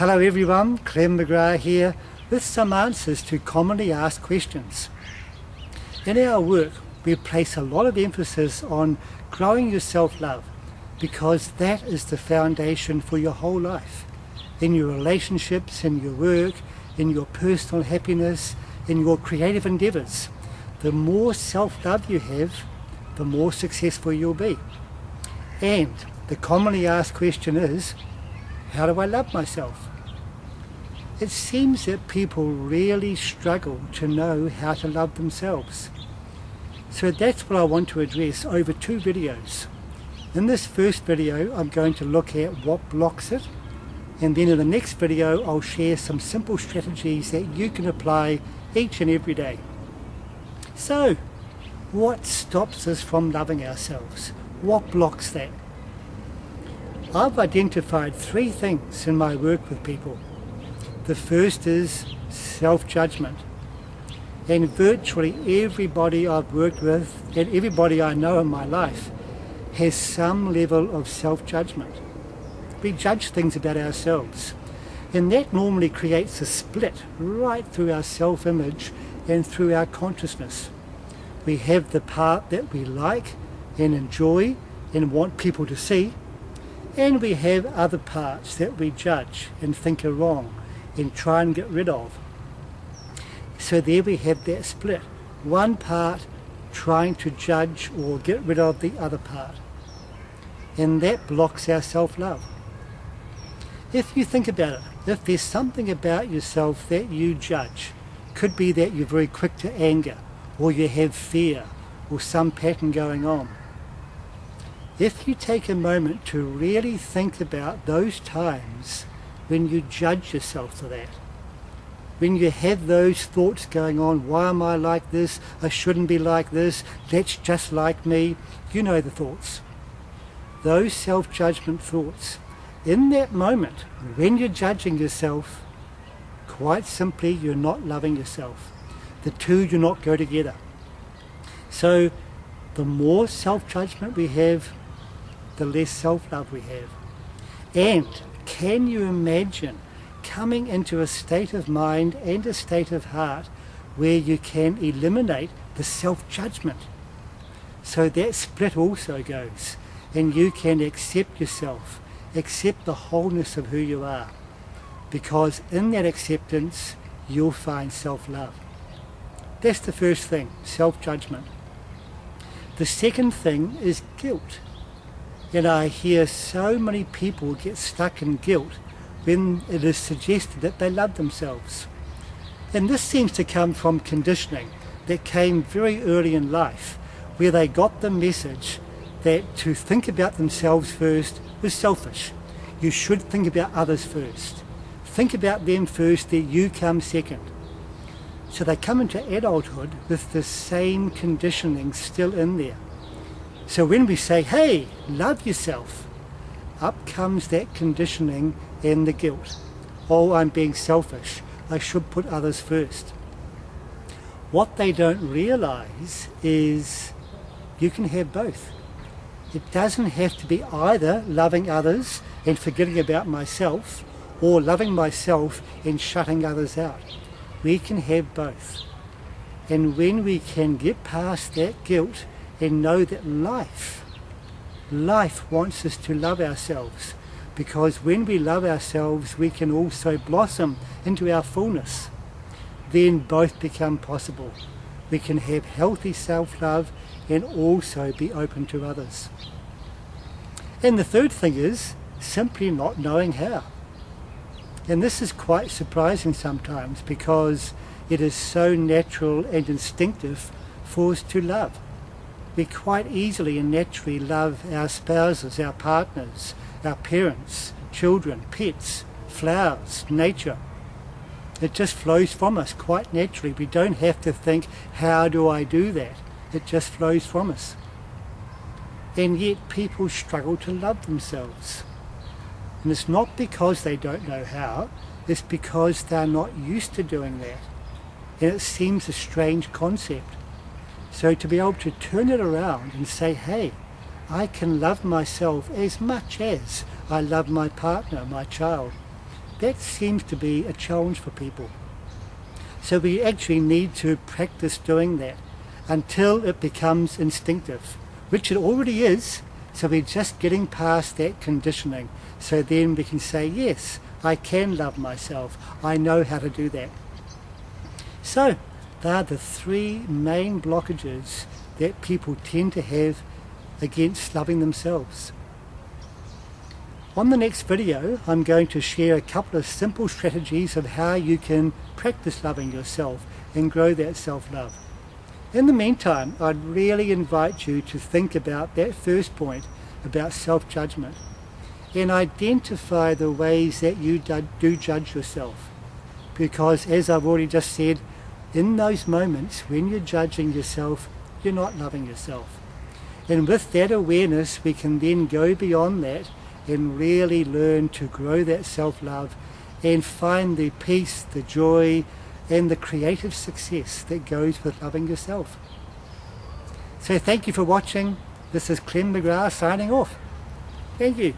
Hello everyone, Clem McGrath here with some answers to commonly asked questions. In our work, we place a lot of emphasis on growing your self-love because that is the foundation for your whole life. In your relationships, in your work, in your personal happiness, in your creative endeavours. The more self-love you have, the more successful you'll be. And the commonly asked question is, how do I love myself? It seems that people really struggle to know how to love themselves. So that's what I want to address over 2 videos. In this first video, I'm going to look at what blocks it, and then in the next video, I'll share some simple strategies that you can apply each and every day. So, what stops us from loving ourselves? What blocks that? I've identified 3 things in my work with people. The first is self-judgment. And virtually everybody I've worked with and everybody I know in my life has some level of self-judgment. We judge things about ourselves. And that normally creates a split right through our self-image and through our consciousness. We have the part that we like and enjoy and want people to see, and we have other parts that we judge and think are wrong and try and get rid of. So there we have that split. One part trying to judge or get rid of the other part. And that blocks our self-love. If you think about it, if there's something about yourself that you judge, could be that you're very quick to anger, or you have fear, or some pattern going on. If you take a moment to really think about those times when you judge yourself for that, when you have those thoughts going on, why am I like this, I shouldn't be like this, that's just like me, you know the thoughts. Those self-judgment thoughts, in that moment, when you're judging yourself, quite simply you're not loving yourself. The two do not go together. So the more self-judgment we have, the less self-love we have. And can you imagine coming into a state of mind and a state of heart where you can eliminate the self-judgment? So that split also goes, and you can accept yourself, accept the wholeness of who you are, because in that acceptance you'll find self-love. That's the first thing, self-judgment. The second thing is guilt. And I hear so many people get stuck in guilt when it is suggested that they love themselves. And this seems to come from conditioning that came very early in life, where they got the message that to think about themselves first was selfish. You should think about others first. Think about them first, then you come second. So they come into adulthood with the same conditioning still in there. So when we say, hey, love yourself, up comes that conditioning and the guilt. Oh, I'm being selfish. I should put others first. What they don't realize is you can have both. It doesn't have to be either loving others and forgetting about myself, or loving myself and shutting others out. We can have both. And when we can get past that guilt and know that life wants us to love ourselves, because when we love ourselves we can also blossom into our fullness. Then both become possible. We can have healthy self-love and also be open to others. And the third thing is simply not knowing how. And this is quite surprising sometimes, because it is so natural and instinctive for us to love. We quite easily and naturally love our spouses, our partners, our parents, children, pets, flowers, nature. It just flows from us quite naturally. We don't have to think, how do I do that? It just flows from us. And yet people struggle to love themselves. And it's not because they don't know how, it's because they're not used to doing that. And it seems a strange concept. So to be able to turn it around and say, hey, I can love myself as much as I love my partner, my child, that seems to be a challenge for people. So we actually need to practice doing that until it becomes instinctive, which it already is. So we're just getting past that conditioning. So then we can say, yes, I can love myself. I know how to do that. So there are the three main blockages that people tend to have against loving themselves. On the next video, I'm going to share a couple of simple strategies of how you can practice loving yourself and grow that self-love. In the meantime, I'd really invite you to think about that first point about self-judgment and identify the ways that you do judge yourself. Because as I've already just said, in those moments when you're judging yourself, you're not loving yourself. And with that awareness, we can then go beyond that and really learn to grow that self-love and find the peace, the joy, and the creative success that goes with loving yourself. So thank you for watching. This is Clem McGrath signing off. Thank you.